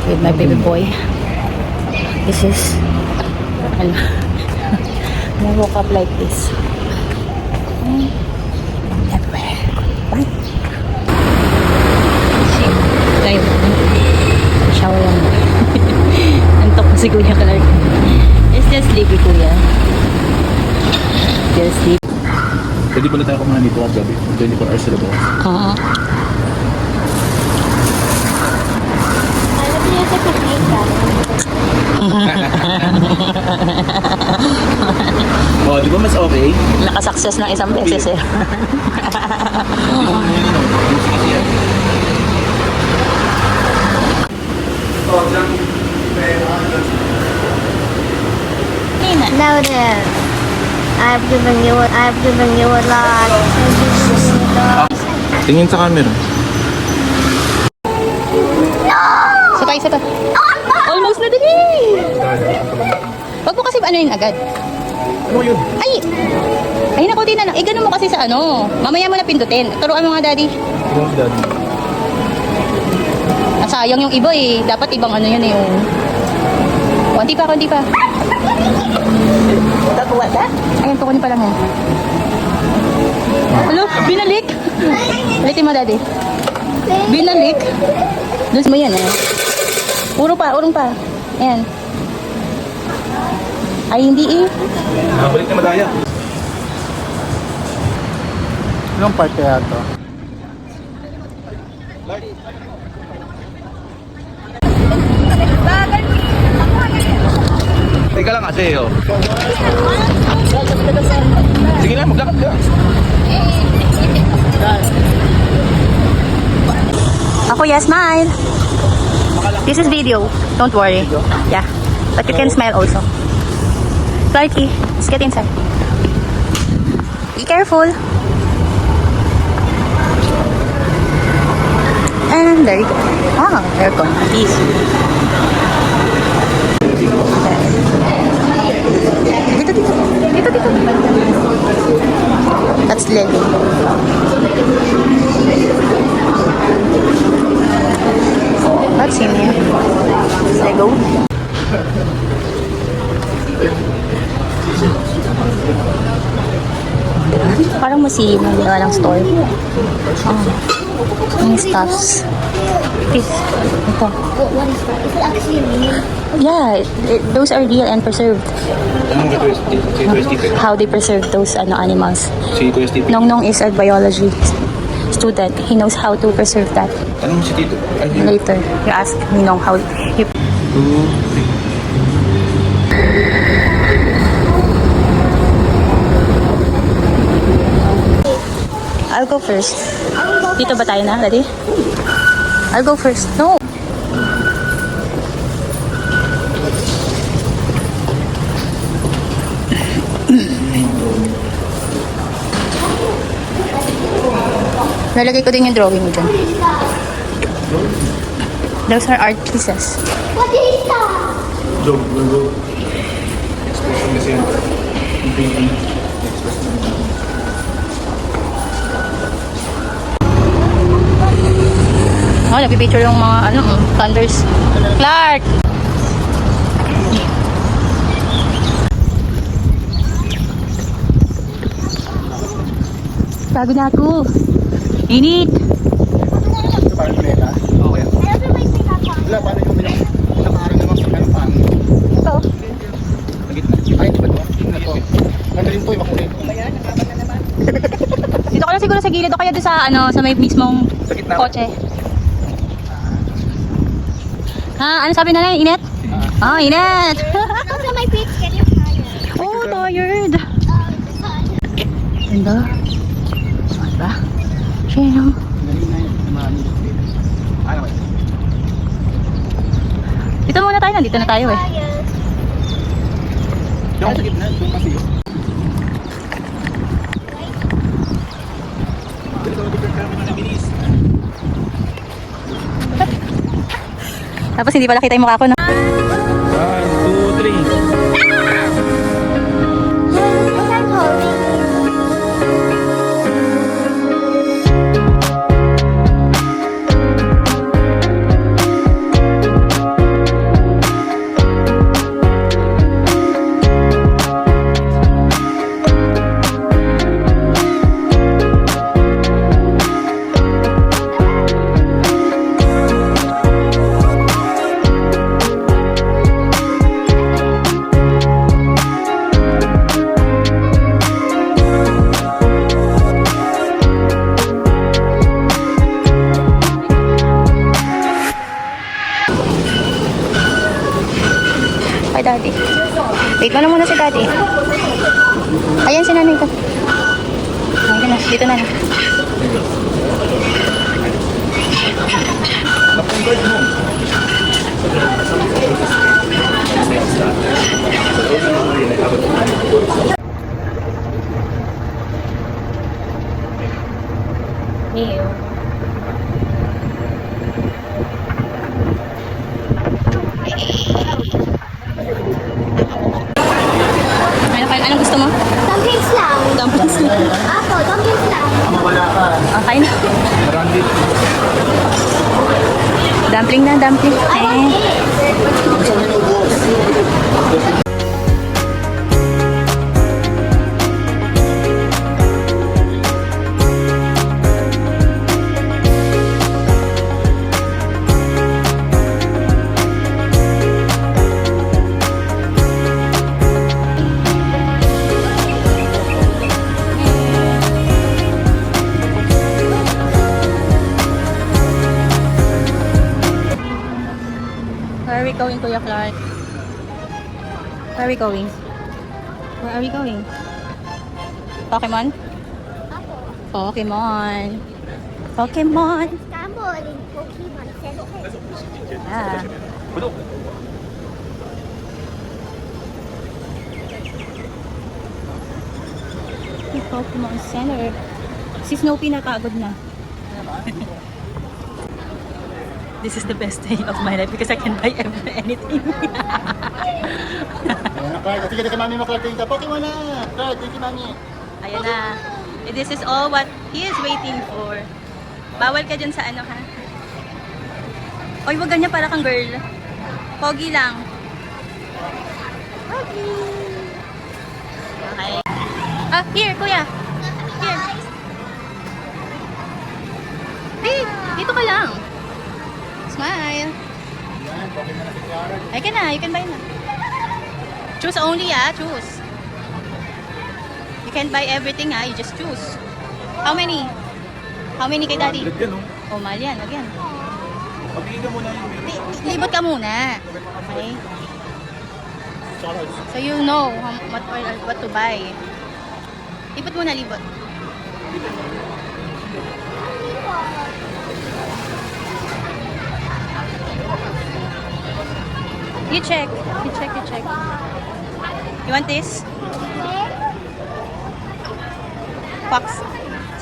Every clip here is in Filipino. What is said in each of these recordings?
with my baby boy. This is ano, I woke up like this. Everywhere. Bye. Shit. Tayo. Shower lang. Antok ko si Kuya Clark. It's just sleepy, Kuya. Just sleep. Pwede pa na tayo kumahan dito at gabi. 24 hours sila ba? Oo. Oh, di ba mas okay? Nakasuccess ng isang beses eh. Noted. I've given you a lot. Tingin sa camera. Sapa, isa pa. Almost na din eh. Wag mo kasi ano yun agad. Ano yun? Ay naku, na lang. Eh, ganun mo kasi sa ano. Mamaya mo na pindutin. Turuan mo nga, Daddy. Ano si Daddy? Sayang yung iba eh. Dapat ibang ano yun eh. Yung... Konti pa, konti pa. Ayan, kukunin pa lang yan. Hello? Binalik? Ulitin mo, Daddy. Binalik? Doon mo yan eh. Urong pa. Ayan. Ay, hindi eh. Nakabalik na madaya. Anong part kaya ito? Teka lang kasi oh. Sige na, maglakad ka. Ako, yeah, smile. This is video. Don't worry. Yeah. But you can smile also. Clarky, let's get inside. Be careful. And there you go. Ah, aircon. Please. Dito. That's Lego. That's in here. Lego. Parang museum na ginawa ng store. Yung stuffs. Ito. What is that? Is it actually real? Yeah, those are real and preserved. Anong ito? Si Kuya Steve. How they preserve those animals. Si Kuya Steve. Nong is a biology student. He knows how to preserve that. Anong si Tito? Ay, yun. Later, you ask Ninong how he... 2, 3. I'll go first. Dito ba tayo na? Ready? I'll go first. No! Nalagay ko din yung drawing mo dyan. Those are art pieces. What is that? Joke, go. Expression kasi yan. Yung painting. Oh, nagpipicture yung mga thunders. Clark! Bago na ako. Init! Ito parang pineta? Okay. Wala, paano yung bilang nakaharang naman sa meron paano? Ito. Ay, ito ba ito? Ito. Nandalin to, makulit. Dito ka lang siguro sa gilid o kaya doon sa sa may mismong Sa gitna. kotse. Ha? Ano sabi na lang? Init? Ah, init! Also, my feet getting tired. Oh, tired! Ganda. Diba? Sino? Dito muna tayo. Nandito na tayo eh. Yung sa gitna, yung kasi. Tapos hindi pala kita yung mukha ko, no? 1, 2, 3. Wait mo na muna si daddy. Ayan si nanay ko. Ayan na, dito na. Tapos yung guard mo. Ew. Anong gusto mo? Dumplings lang. Dumplings. Ako, dumplings lang. Okay na. Marami. Dumpling na, dumpling. I want it. Where are we going, Kuya Clark? Where are we going? Where are we going? Pokemon? Pokemon. Pokemon. Istanbul in Pokemon Center. Yeah. Yung Pokemon Center. Si Snoopy napagod na. This is the best day of my life because I can buy anything. Clark, sige ka mami mo, Clark. Tingin ka. Pokemon na. Clark, tingin mami. Ayan na. This is all what he is waiting for. Bawal ka dyan sa ano, ha? Oy, wag ganyan para kang girl. Pogi lang. Pogi. Okay. Ah, here, kuya. Here. Hey, dito ka lang. Smile. Yan, Pokemon na si Clark. Ay ka na, you can buy na. Choose only, choose. You can't buy everything, you just choose. How many? How many kay daddy? 100 yan, no? Oh, mahal yan, wag yan. Pabigyan ka muna yung meron. Libot ka muna. Okay? So you know what to buy. Libot muna, libot. You check. You check, you check. You want this? Quax.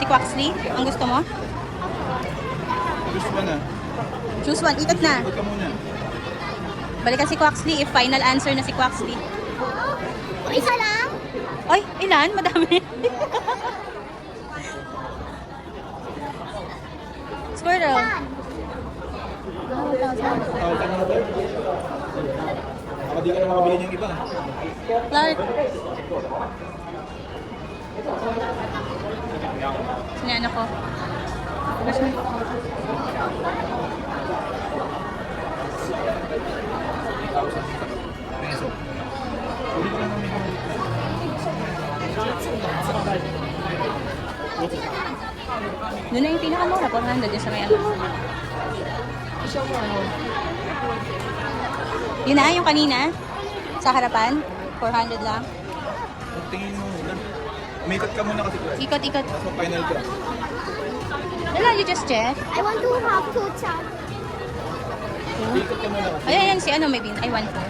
Si Quaxley? Ang gusto mo? Gusto mo na. Choose one. Ikot na. Ikot ka muna. Balikan si Quaxley if final answer na si Quaxley. Isa lang? Ay, ilan? Madami. Squirrel. Baka di ka na makabili niyang iba. Clark. Sinano ko. Peso. Uli ka lang namin. Doon na yung pinakamura. 400 yung sa may ano. Yun na, yung kanina. Sa harapan. 400 lang. Tingin mo muna. Umikot ka muna kasi. Ikot, ikot. So final ka. Wala, you just check. I want to have two chow. Ikot ka muna kasi. Ay, ayan si ano, may bin. I want to.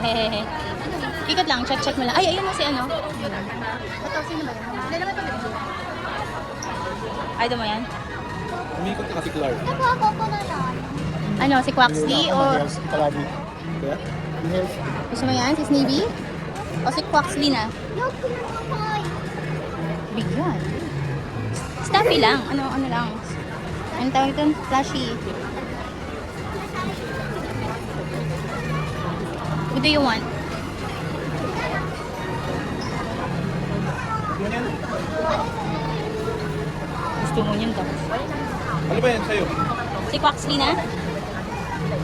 Hehehe. Ikot lang, check mo lang. Ay, ayun na si ano. Ito, sino ba yan? Sila naman ito. Ay, mo yan? Umikot ka kasi, Clark. Nakuha ko na lang. Ano, si Quaxley o... Palagi. Kaya? Yes. Gusto mo yan? Si Sneevy? O si Quaxley na? Yok, pinakamoy. Bigyan. Stuffy lang. Ano lang. Ano tawag ito? Flashy. What do you want? Gusto mo yan? Gusto mo yun daw. Ano ba yan sa'yo? Si Quaxley na?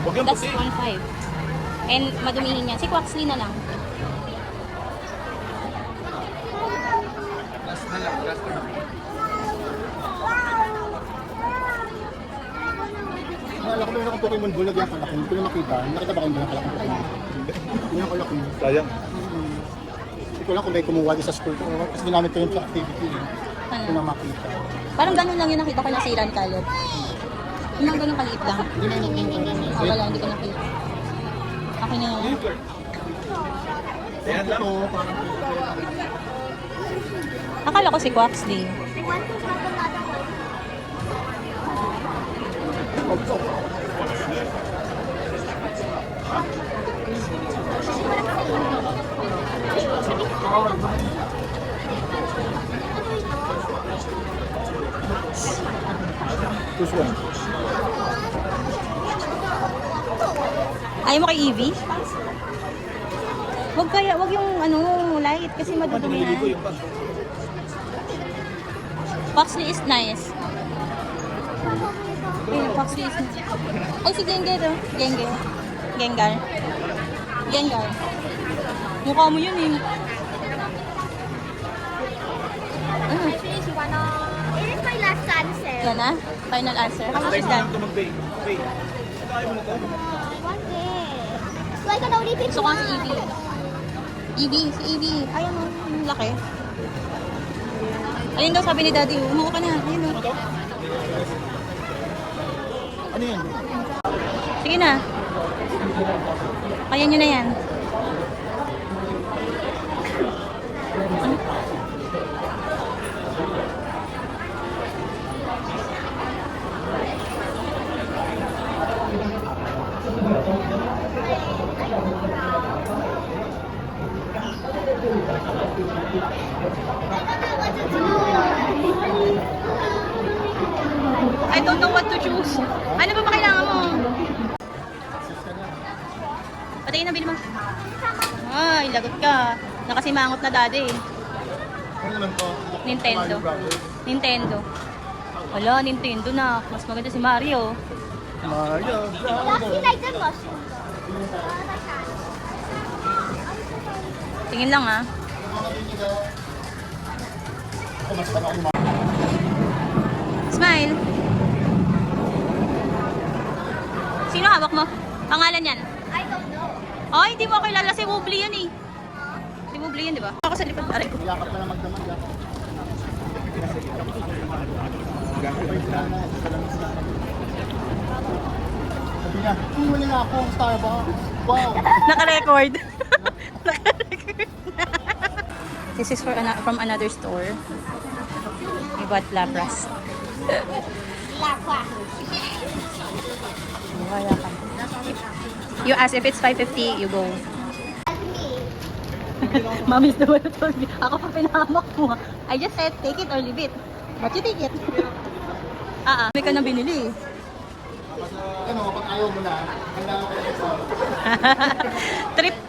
Huwag yung That's puti. 1.5. And madumihin yan. Si Quaxley na lang. Last na lang. Last na lang. Naalala ko meron akong Pokemon Go, lagi ang kalaki. Hindi ko na makita. Nakita ba kayo yung kalaki? Hindi ang kalaki. Sayang. Hindi ko lang kung may kumuha din sa school ko. Kasi ginamit ko yung sa activity. Hindi ko na makita. Parang ganun lang yung nakita ko na siran kalot. Yung mga ganun kaliit lang. Wala, hindi ko nakita. Akin na yun. Ito, parang Akala ko si Quaxley. I want to have another one. This one. Ayaw mo kay Evie? Wag yung ano, light kasi madudumihan. Quaxley is nice. Quaxley is nice. Ay, si Gengar oh. Gengar. Mukha mo yun eh. I finish one of... It is my last answer. Yan na? Final answer. How much is that? One day. So I can only pick Gusto ko one. si Evie. Si Evie. Ayan o, yung laki. Ayun daw sabi ni Daddy, umuha ka na. Ayun o. Ano yan? Sige na. Kaya nyo na yan. I don't know what to choose. Ano ba kailangan mo? Patayin na, bilhin mo. Ay, lagot ka. Nakasimangot na Daddy. Ano naman to? Nintendo. Mario Brothers. Nintendo. Wala, Nintendo na. Mas maganda si Mario. Mario Last Brothers. like the mushroom. Tingin lang ah. Ako, mas parang ako Smile. Sino hawak mo? Pangalan yan? I don't know. Ay, hindi mo kilala si Wobbly yan eh. Si Wobbly yan, di ba? Ako sa likod pare ko. yakap na lang magdamag. Yakap. Sabi niya, wala na ako ang Starbucks. Wow! Naka-record. Naka-record. This is from another store. We bought Lapras. Lapa. You ask if it's 550, you go. That's me. Mommy's the one who told me. Ako pa pinahamak mo. I just said, take it or leave it. But you take it. May ka na binili. Ano, kapag ayaw mo na, handa ako kayo sa...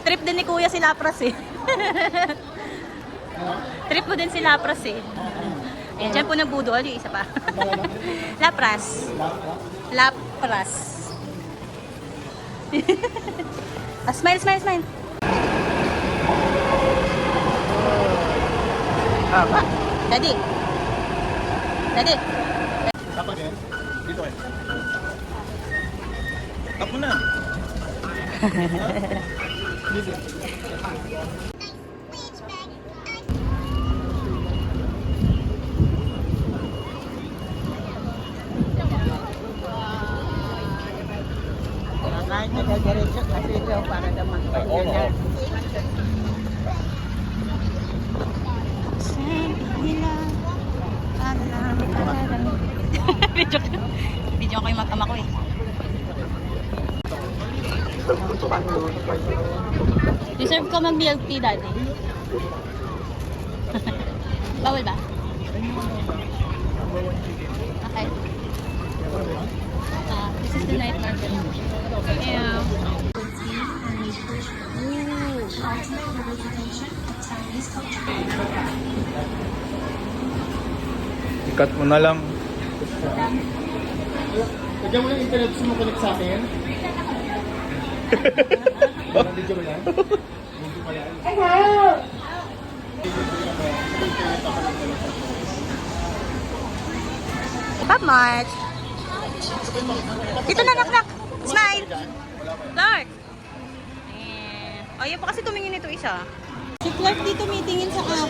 Trip din ni Kuya si Lapras eh. Trip mo din si Lapras eh. Ayan, dyan po nagbudol. Yung isa pa. Lapras. Lapras. Smile. Daddy. Dapat yan? Dito kayo. Tap mo na. Dito. Kahit nagadiretso kasi ito para naman ganyan. Video ko yung mag-ama ko eh. Deserve ko mag-milk tea, Daddy. Bawal ba? Okay. This is the night market. Yeah. Ikat mo na lang. Lagyan mo lang internet, gusto mo connect sa akin? Video mo lang? Video pa yan? Pop Mart. Dito na, nak. Smile. Clark. O, yan pa kasi tumingin ito isa. Si Clark dito meetingin sa akin.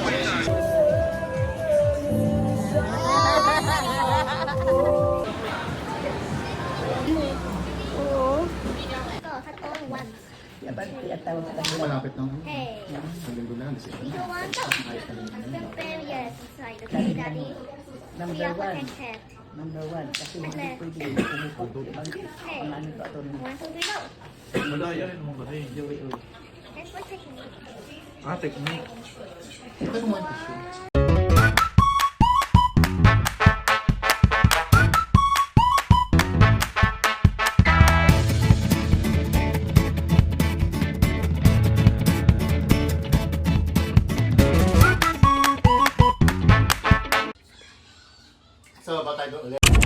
Go, had all one. Malapit ng Hey, sa linggo na lang. you don't want to? Prepare, yes, inside. Okay, Daddy. We Number are one. protected. Number one, kasi hindi Ano? pwede pumupot. Hey, Ang ano to ato ng 1, 2, 3, go. Madaya rin naman kasi. Joey Oy. That's what technique. Technique. Ito mo yung tissue. So, ba tayo ulit?